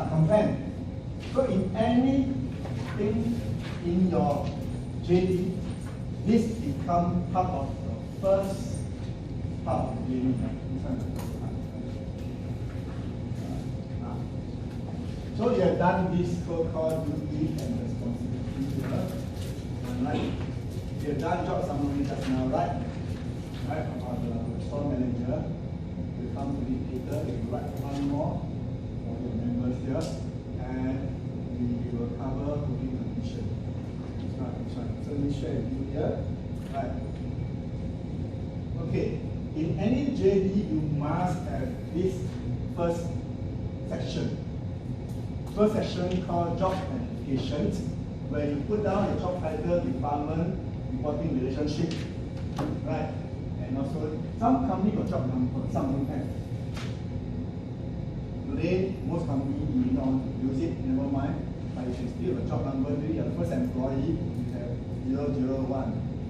Content. So in anything in your JD, this becomes part of the first part of the JD. So you have done this so-called duty and responsibility here. Right. You have done job summary just now, right? Right, about the store manager. You come to it later, you write one more for your members here, and we will cover booking condition. This one. So let me share with you here. Right. Okay. In any JD, you must have this first section. First section called job applications, where you put down your job title, department, reporting relationship, right? And also, some company got job number, some don't have. Today, most companies may not use it, never mind. But you should still have a job number. Maybe your first employee, you have 001.